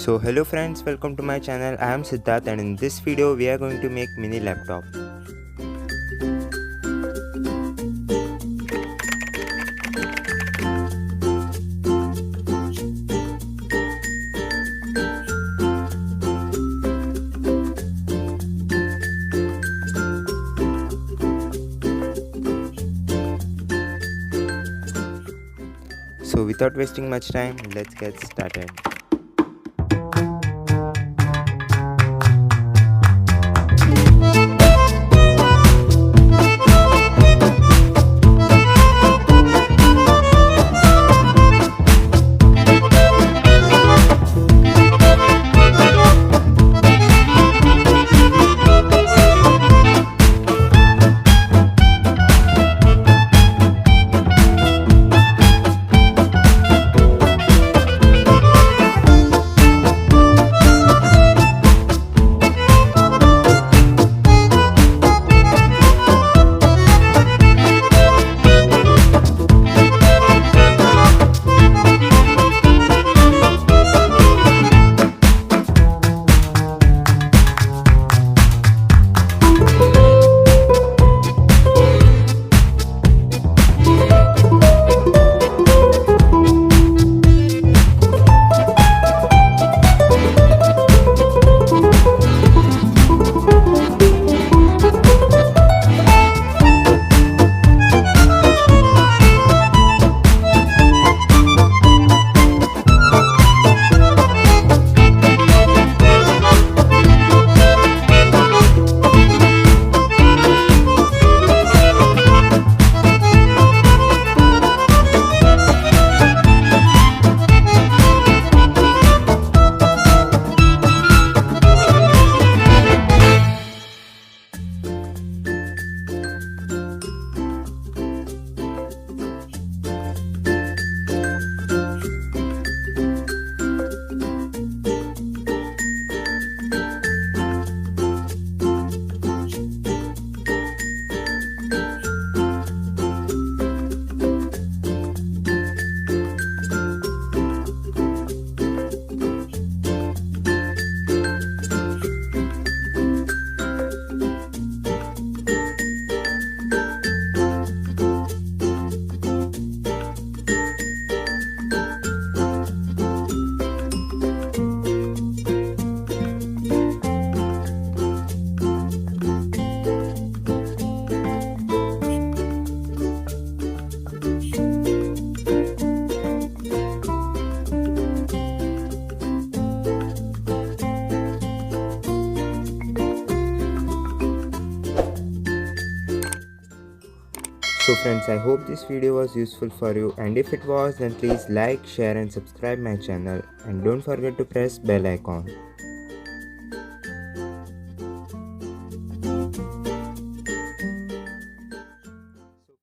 So hello friends, welcome to my channel. I am Siddharth and in this video we are going to make mini laptop. So without wasting much time, let's get started. So friends, I hope this video was useful for you, and if it was, then please like, share and subscribe my channel, and don't forget to press bell icon.